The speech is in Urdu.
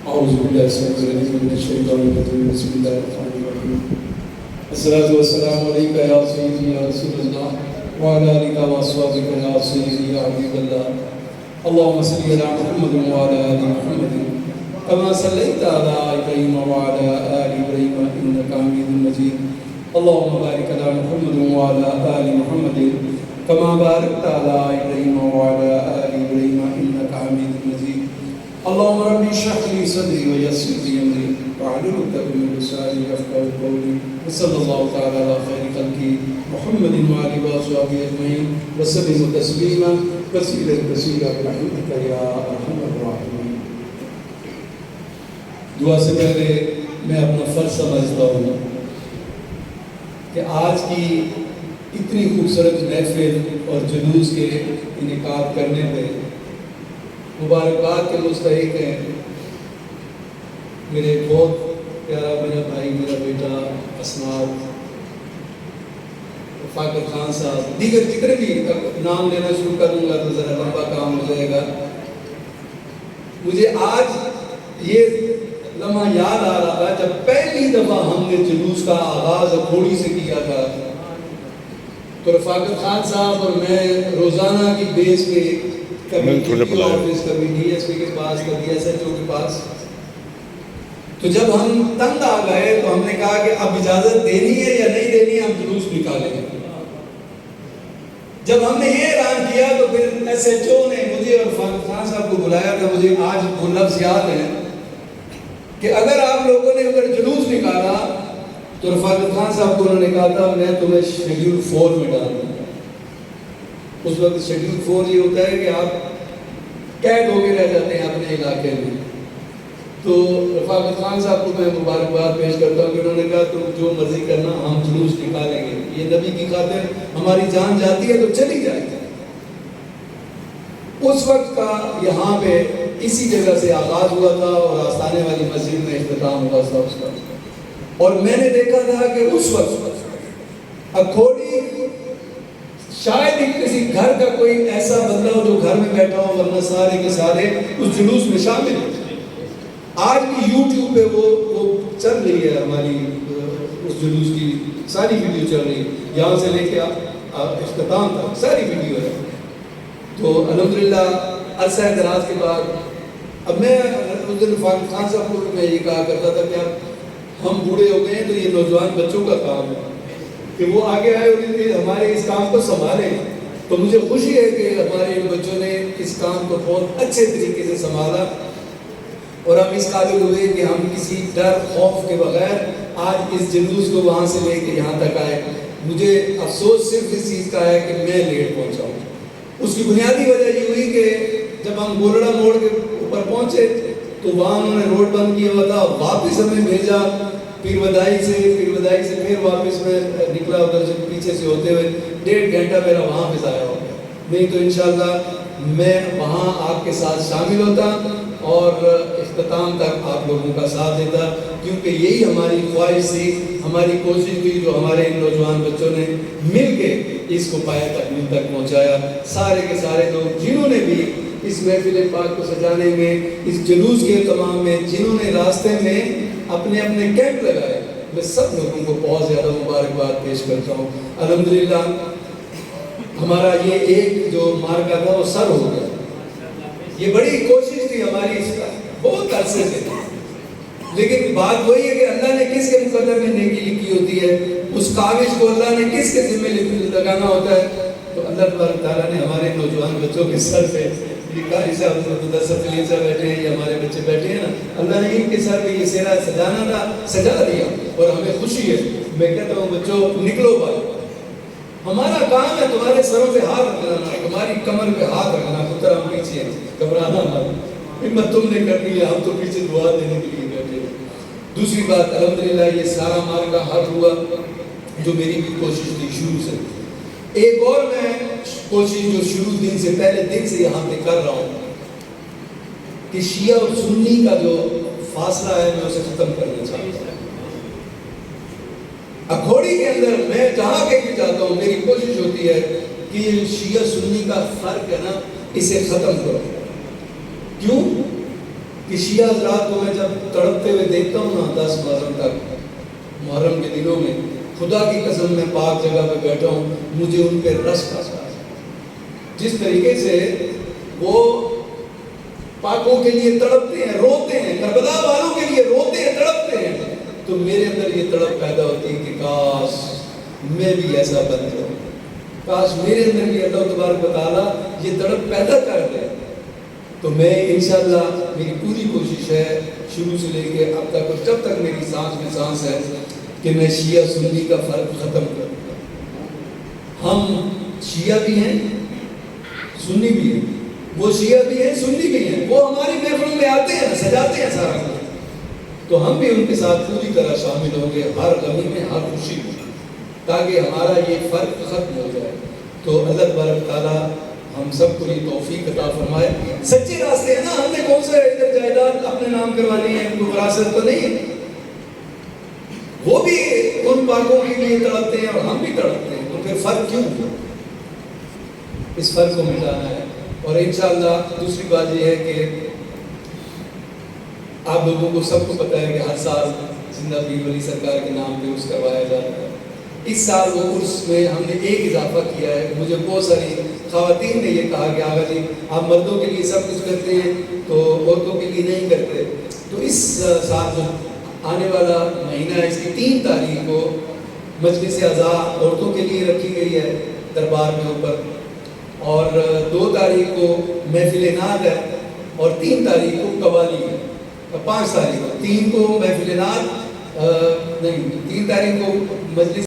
أعوذ بالله السميع العليم من الشيطان الرجيم بسم الله الرحمن الرحيم الصلاة والسلام عليك يا سيدي يا رسول الله وعلى آلك وأصحابك يا سيدي يا حبيب الله اللهم صل على محمد وعلى آل محمد كما صليت على إبراهيم وعلى آل إبراهيم إنك حميد مجيد اللهم بارك على محمد وعلى آل محمد كما باركت على إبراهيم وعلى آل إبراهيم إنك حميد مجيد اللهم رب اشرح لي صدري ويسر لي امري واحلل عقدة من لساني يفقهوا قولي وصلى الله تعالى على خير خلقه محمد وعلى اله وصحبه اجمعين وسلم تسليما كثيرا كثيرا برحمتك يا ارحم الراحمين. دعا سے پہلے میں اپنا فرض سمجھتا ہوں کہ آج کی اتنی خوبصورت محفل اور جلوس کے انعقاد کرنے پہ مبارکباد کے مستحق ہیں میرے بہت پیارا میرا بھائی میرا بیٹا اسناد فاقر خان صاحب، دیگر جتنے بھی نام لینا شروع کر دوں گا تو ذرا لمبا کام ہو جائے گا. مجھے آج یہ لمحہ یاد آ رہا تھا جب پہلی دفعہ ہم نے جلوس کا آغاز اکھوڑی سے کیا تھا تو رفاقت خان صاحب اور میں روزانہ کی بیس پہ کبھی آفس کبھی ڈی ایس پی کے پاس کبھی ایس ایچ او کے پاس، تو جب ہم تنگ آ گئے تو ہم نے کہا کہ اب اجازت دینی ہے یا نہیں دینی ہے، ہم جلوس نکالیں گے. جب ہم نے یہ اعلان کیا تو پھر ایس ایچ او نے مجھے اور رفاقت خان صاحب کو بلایا تھا. مجھے آج وہ لفظ یاد ہے کہ اگر آپ لوگوں نے اگر جلوس نکالا تو رفاقت خان صاحب کو انہوں نے کہا تھا میں تمہیں شیڈیول 4 میں ڈال دوں. اس وقت شیڈیول 4 یہ ہوتا ہے کہ آپ قید ہو کے رہ جاتے ہیں اپنے علاقے میں. تو رفاقت خان صاحب کو میں مبارکباد پیش کرتا ہوں کہ انہوں نے کہا تم جو مرضی کرنا ہم جلوس نکالیں گے، یہ نبی کی خاطر ہماری جان جاتی ہے تو چلی جائے گی. اس وقت کا یہاں پہ اسی جگہ سے آغاز ہوا تھا اور آستانے والی مسجد میں اختتام ہوا تھا اس کا. اور میں نے دیکھا تھا کہ اس وقت اکھوڑی شاید ہی کسی گھر کا کوئی ایسا بندہ ہو جو گھر میں بیٹھا ہو، ورنہ سارے کے سارے اس جلوس میں شامل ہیں. آج بھی یوٹیوب پہ وہ چل رہی ہے ہماری اس جلوس کی ساری ویڈیو چل رہی ہے، یہاں سے لے کے اختتام تک ساری ویڈیو ہے. تو الحمدللہ عرصہ دراز کے بعد اب میں رفاقت خان صاحب کو میں یہ کہا کرتا تھا کہ اب ہم بوڑھے ہو گئے ہیں تو یہ نوجوان بچوں کا کام ہے کہ وہ آگے آئے اور ہمارے اس کام کو سنبھالیں. تو مجھے خوشی ہے کہ ہمارے ان بچوں نے اس کام کو بہت اچھے طریقے سے سنبھالا اور ہم اس قابل ہوئے کہ ہم کسی ڈر خوف کے بغیر آج اس جلوس کو وہاں سے لے کے یہاں تک آئے. مجھے افسوس صرف اس چیز کا ہے کہ میں لیٹ پہنچا ہوں. اس کی بنیادی وجہ یہ ہوئی کہ جب ہم گولڑا موڑ کے اوپر پہنچے تو وہاں انہوں نے روڈ بند کیا ہوا تھا، واپس ہمیں بھیجا پیر بدائی سے پھر واپس میں نکلا ادھر سے پیچھے سے ہوتے ہوئے 1.5 گھنٹہ میرا وہاں پہ ضائع ہو گیا. نہیں تو انشاءاللہ میں وہاں آپ کے ساتھ شامل ہوتا اور اختتام تک آپ لوگوں کا ساتھ دیتا، کیونکہ یہی ہماری خواہش تھی، ہماری کوشش تھی جو ہمارے ان نوجوان بچوں نے مل کے اس کو پایہ تکمیل تک پہنچایا. سارے کے سارے لوگ جنہوں نے بھی اس محفل پاک کو سجانے میں، اس جلوس کے اہتمام میں، جنہوں نے راستے میں اپنے اپنے کیمپ لگائے، میں سب لوگوں کو بہت زیادہ مبارکباد پیش کرتا ہوں. الحمدللہ ہمارا یہ ایک جو مارکا تھا وہ سر ہو گیا. یہ بڑی کوشش تھی ہماری اس کا بہت عرصے سے، لیکن بات وہی ہے کہ اللہ نے کس کے مقدر میں نیکی لکھی ہوتی ہے، اس کاوش کو اللہ نے کس کے ذمہ لگانا ہوتا ہے. تو اللہ تبارک تعالیٰ نے ہمارے نوجوان بچوں کے سر پہ یہ قاری صاحب مدثر سلیم صاحب بیٹھے ہیں، یہ ہمارے بچے بیٹھے ہیں نا، اللہ نے ان کے سر پہ یہ سہرا سجانا تھا، سجا دیا اور ہمیں خوشی ہے. میں کہتا ہوں بچوں نکلو بھائی، ہمارا کام ہے تمہارے سروں پہ ہاتھ رکھنا، تمہاری کمر پہ ہاتھ رکھنا. پتر ہم پیچھے ہیں، گھبرانا مت، ہمت تم نے کرنی ہے، ہم تو پیچھے دعا دینے کے لیے بیٹھے ہیں. دوسری بات الحمدللہ یہ سارا مارکا حل ہوا جو میری بھی کوشش تھی شروع سے. ایک اور میں کوشش جو شروع دن سے پہلے دن سے یہاں پہ کر رہا ہوں کہ شیعہ اور سنی کا جو فاصلہ ہے میں اسے ختم کرنا چاہتا ہوں. اکھوڑی کے اندر میں جہاں کہیں بھی جاتا ہوں میری کوشش ہوتی ہے کہ یہ شیعہ سنی کا فرق ہے نا، اسے ختم کرو. کیوں؟ کہ شیعہ حضرات کو میں جب تڑپتے ہوئے دیکھتا ہوں نا 10 محرم تک، محرم کے دنوں میں، خدا کی قسم میں پاک جگہ پہ بیٹھا ہوں، مجھے ان پہ رس کھاتا ہے۔ جس طریقے سے وہ پاکوں کے لیے تڑپتے ہیں، روتے ہیں، کربلا والوں کے لیے روتے ہیں، تڑپتے ہیں، تو میرے اندر یہ تڑپ پیدا ہوتی ہے کہ کاش میں بھی ایسا بن جاؤں، کاش میرے اندر بھی اللہ تبارک و تعالیٰ یہ تڑپ پیدا کر دے۔ تو میں انشاءاللہ میری پوری کوشش ہے شروع سے لے کے اب تک، اور جب تک میری سانس میں سانس ہے، کہ میں شیعہ سنی کا فرق ختم کروں۔ ہم شیعہ بھی ہیں، سنی بھی ہیں، وہ شیعہ بھی ہیں، سنی بھی ہیں، وہ ہماری محفلوں میں آتے ہیں، سجاتے ہیں سارا کچھ، تو ہم بھی ان کے ساتھ پوری طرح شامل ہوں گے ہر غمی میں، ہر خوشی میں، تاکہ ہمارا یہ فرق ختم ہو جائے۔ تو اللہ تبارک تعالیٰ ہم سب کو یہ توفیق عطا فرمائے۔ سچے راستے ہیں نا، ہم نے کون سے ادھر جائیداد اپنے نام کروانی ہے، ان کو وراثت تو نہیں ہے۔ وہ بھی ان پاکوں کے لیے تڑپتے ہیں اور ہم بھی تڑپتے ہیں، تو پھر فرق کیوں؟ اس فرق کو مٹانا ہے۔ اور انشاءاللہ دوسری بات یہ ہے کہ آپ لوگوں کو سب کو پتہ ہے کہ ہر سال زندہ پیر ولی سرکار کے نام پہ عرس کروایا جاتا ہے۔ اس سال وہ عرس میں ہم نے ایک اضافہ کیا ہے۔ مجھے بہت ساری خواتین نے یہ کہا کہ آغا جی آپ مردوں کے لیے سب کچھ کرتے ہیں تو عورتوں کے لیے نہیں کرتے، تو اس سال جو آنے والا مہینہ ہے، اس کی 3 تاریخ کو مجلس اعضاء عورتوں کے لیے رکھی گئی ہے دربار میں اوپر، اور 2 تاریخ کو محفل نعت ہے، اور 3 تاریخ کو قوالی ہے، 5 تاریخ کو 3 کو محفل نعت نہیں، 3 تاریخ کو مجلس